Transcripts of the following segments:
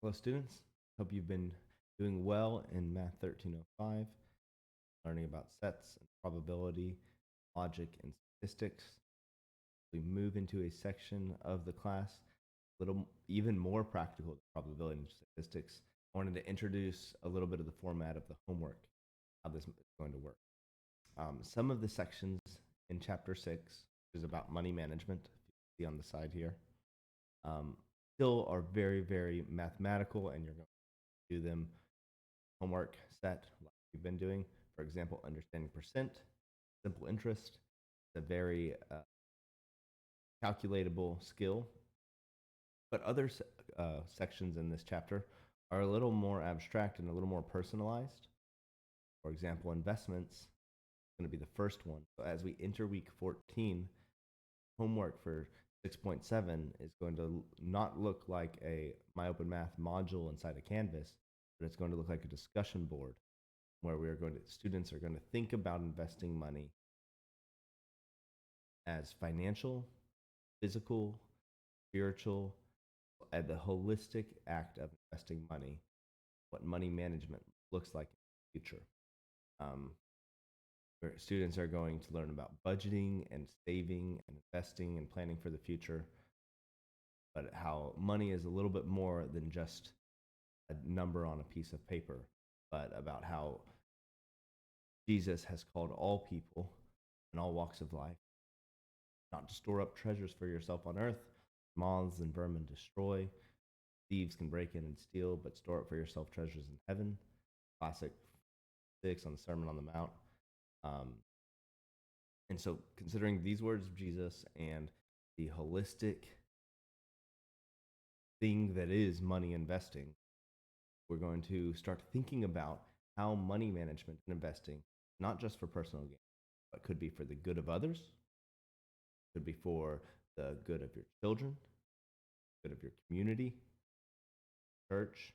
Hello, students. Hope you've been doing well in Math 1305, learning about sets and probability, logic, and statistics. We move into a section of the class, a little even more practical than probability and statistics. I wanted to introduce a little bit of the format of the homework, how this is going to work. Some of the sections in Chapter 6, which is about money management, if you see on the side here, still are very, very mathematical, and you're going to do them homework set like we've been doing. For example, understanding percent, simple interest. It's a very calculatable skill. But other sections in this chapter are a little more abstract and a little more personalized. For example, investments is going to be the first one. So as we enter week 14, homework for 6.7 is going to not look like a MyOpenMath module inside a Canvas, but it's going to look like a discussion board where students are going to think about investing money as financial, physical, spiritual, and the holistic act of investing money, what money management looks like in the future. Where students are going to learn about budgeting and saving and investing and planning for the future, but how money is a little bit more than just a number on a piece of paper, but about how Jesus has called all people in all walks of life not to store up treasures for yourself on earth, moths and vermin destroy, thieves can break in and steal, but store up for yourself treasures in heaven. Classic 6 on the Sermon on the Mount. And so, considering these words of Jesus and the holistic thing that is money investing, we're going to start thinking about how money management and investing, not just for personal gain, but could be for the good of others, could be for the good of your children, good of your community, church,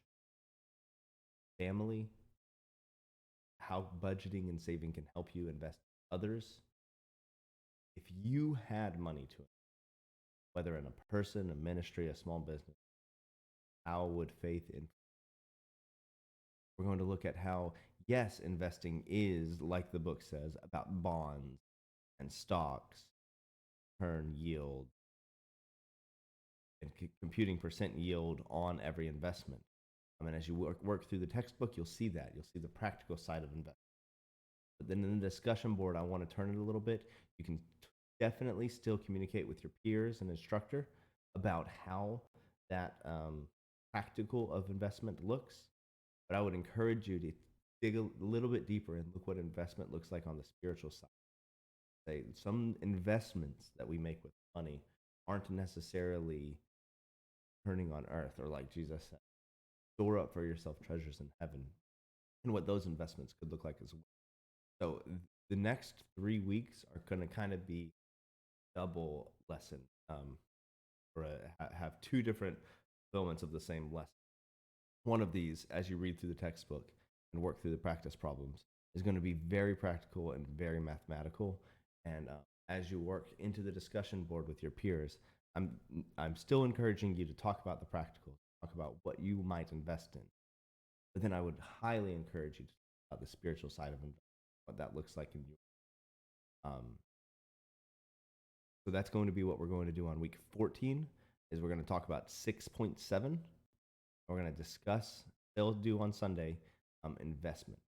family, how budgeting and saving can help you invest in others. If you had money to invest, whether in a person, a ministry, a small business, how would faith influence? We're going to look at how, yes, investing is, like the book says, about bonds and stocks, turn yield, and computing percent yield on every investment. I mean, as you work through the textbook, you'll see that. You'll see the practical side of investing. But then in the discussion board, I want to turn it a little bit. You can definitely still communicate with your peers and instructor about how that practical of investment looks. But I would encourage you to dig a little bit deeper and look what investment looks like on the spiritual side. Say some investments that we make with money aren't necessarily turning on earth, or like Jesus said, store up for yourself treasures in heaven, and what those investments could look like as well. So the next 3 weeks are going to kind of be double lesson, or have two different fulfillments of the same lesson. One of these, as you read through the textbook and work through the practice problems, is going to be very practical and very mathematical. And as you work into the discussion board with your peers, I'm still encouraging you to talk about the practical, talk about what you might invest in. But then I would highly encourage you to talk about the spiritual side of investment, what that looks like in you. So that's going to be what we're going to do on week 14. Is we're going to talk about 6.7. We're going to discuss, they'll do on Sunday, investment.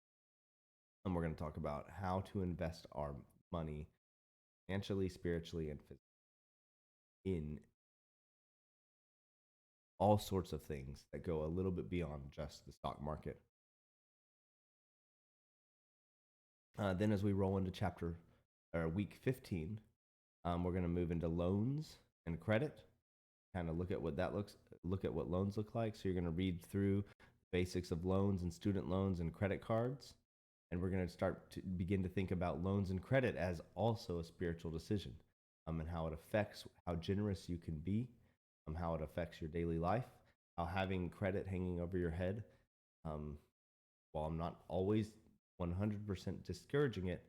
And we're going to talk about how to invest our money financially, spiritually, and physically in all sorts of things that go a little bit beyond just the stock market. Then as we roll into week 15, we're going to move into loans and credit, kind of look at what loans look like. So you're going to read through basics of loans and student loans and credit cards. And we're going to start to begin to think about loans and credit as also a spiritual decision, and how it affects how generous you can be, how it affects your daily life, how having credit hanging over your head, while I'm not always 100% discouraging it,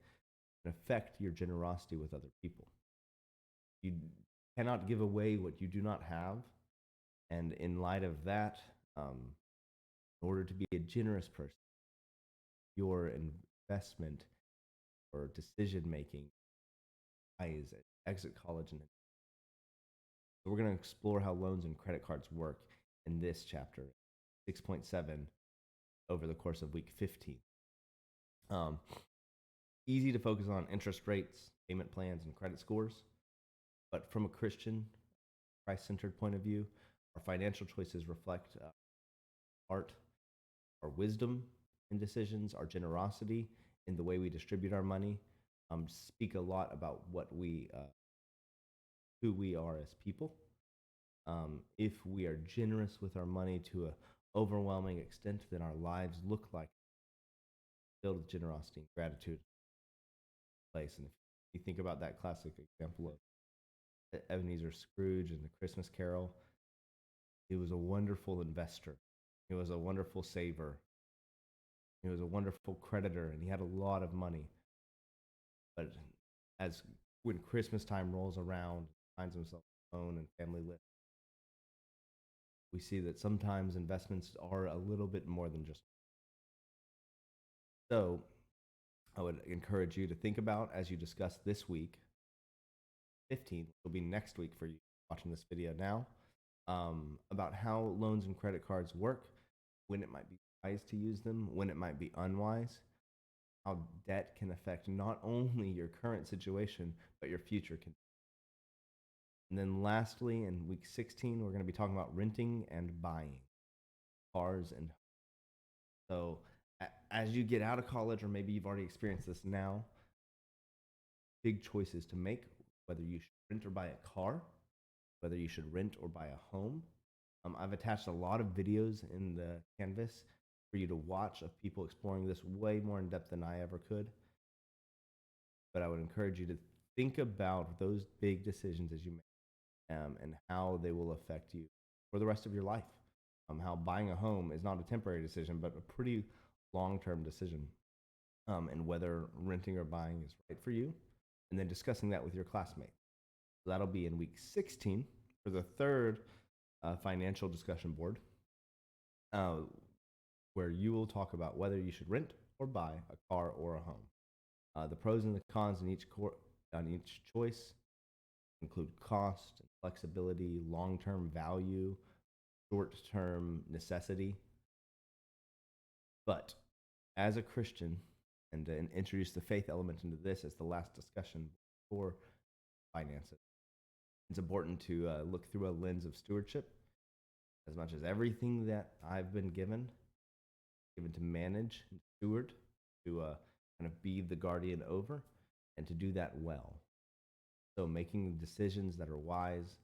can affect your generosity with other people. You cannot give away what you do not have. And in light of that, In order to be a generous person, your investment or decision making is exit college. And so we're going to explore how loans and credit cards work in this chapter, 6.7, over the course of week 15. Um, Easy to focus on interest rates, payment plans, and credit scores. But from a Christian, Christ centered point of view, our financial choices reflect heart, our wisdom in decisions, our generosity in the way we distribute our money. Speak a lot about who we are as people. If we are generous with our money to an overwhelming extent, then our lives look like filled with generosity and gratitude place. And if you think about that classic example of Ebenezer Scrooge and the Christmas Carol, he was a wonderful investor. He was a wonderful saver. He was a wonderful creditor, and he had a lot of money. But as when Christmas time rolls around, finds himself alone and family lit, we see that sometimes investments are a little bit more than just. So I would encourage you to think about, as you discuss this week, 15 will be next week for you watching this video now, about how loans and credit cards work, when it might be wise to use them, when it might be unwise, how debt can affect not only your current situation, but your future. And then lastly, in week 16, we're going to be talking about renting and buying cars. And so as you get out of college, or maybe you've already experienced this now, big choices to make, whether you should rent or buy a car, whether you should rent or buy a home. I've attached a lot of videos in the Canvas for you to watch of people exploring this way more in depth than I ever could. But I would encourage you to think about those big decisions as you make, and how they will affect you for the rest of your life. How buying a home is not a temporary decision, but a pretty long-term decision, and whether renting or buying is right for you, and then discussing that with your classmates. So that'll be in week 16 for the third financial discussion board, where you will talk about whether you should rent or buy a car or a home. The pros and the cons on each choice include cost, and flexibility, long-term value, short-term necessity. But as a Christian, and introduce the faith element into this as the last discussion for finances, it's important to look through a lens of stewardship. As much as everything that I've been given to manage and steward, to kind of be the guardian over, and to do that well. So making decisions that are wise,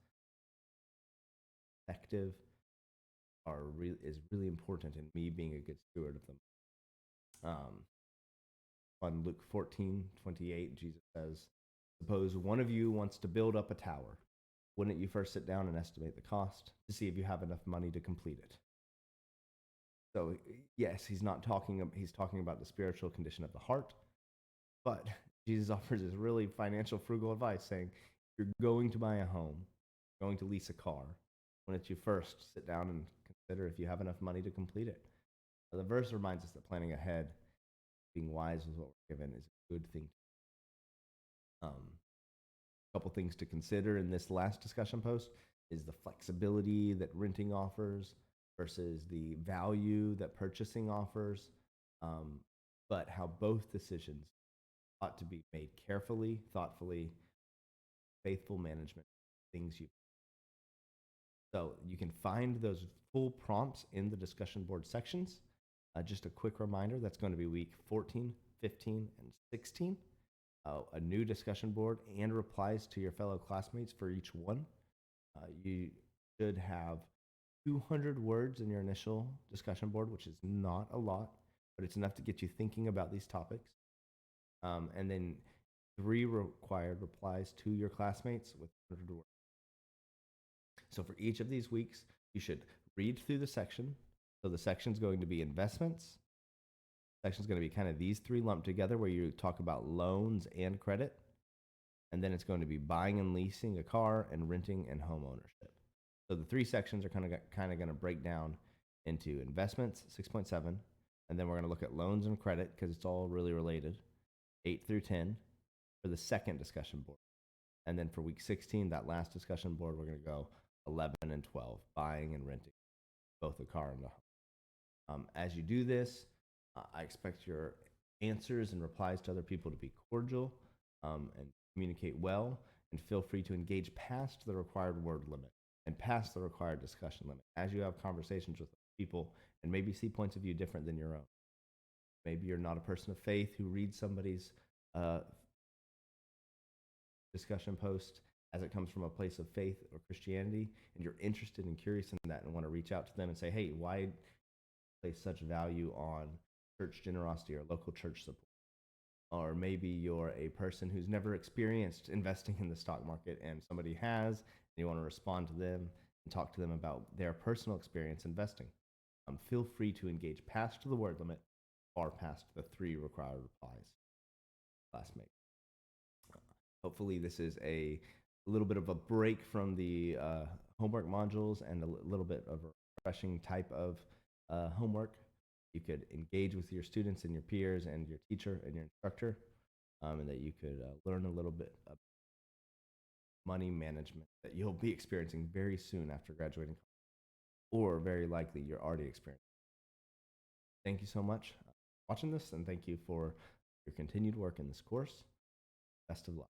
effective, is really important in me being a good steward of them. On Luke 14:28, Jesus says, "Suppose one of you wants to build up a tower. Wouldn't you first sit down and estimate the cost to see if you have enough money to complete it?" So yes, he's talking about the spiritual condition of the heart, but Jesus offers this really financial frugal advice, saying, if you're going to buy a home, going to lease a car, why don't you first sit down and consider if you have enough money to complete it? The verse reminds us that planning ahead, being wise with what we're given, is a good thing. A couple things to consider in this last discussion post is the flexibility that renting offers versus the value that purchasing offers, but how both decisions ought to be made carefully, thoughtfully, faithful management, things you. So you can find those full prompts in the discussion board sections. Just a quick reminder, that's going to be week 14, 15, and 16. A new discussion board and replies to your fellow classmates for each one. You should have 200 words in your initial discussion board, which is not a lot, but it's enough to get you thinking about these topics. And then 3 required replies to your classmates with 100 words. So for each of these weeks, you should read through the section. So the section is going to be investments. Section is going to be kind of these 3 lumped together, where you talk about loans and credit. And then it's going to be buying and leasing a car, and renting and home ownership. So the 3 sections are kind of going to break down into investments, 6.7. And then we're going to look at loans and credit because it's all really related, 8 through 10 for the second discussion board. And then for week 16, that last discussion board, we're going to go 11 and 12, buying and renting both a car and a home. As you do this, I expect your answers and replies to other people to be cordial and communicate well, and feel free to engage past the required word limit and past the required discussion limit as you have conversations with people and maybe see points of view different than your own. Maybe you're not a person of faith who reads somebody's discussion post as it comes from a place of faith or Christianity, and you're interested and curious in that and want to reach out to them and say, hey, why place such value on church generosity or local church support? Or maybe you're a person who's never experienced investing in the stock market and somebody has, and you want to respond to them and talk to them about their personal experience investing. Feel free to engage past the word limit or past the 3 required replies. Classmate. Hopefully, this is a little bit of a break from the homework modules and a little bit of a refreshing type of homework. You could engage with your students and your peers and your teacher and your instructor, and that you could learn a little bit of money management that you'll be experiencing very soon after graduating, or very likely you're already experiencing. Thank you so much for watching this, and thank you for your continued work in this course. Best of luck.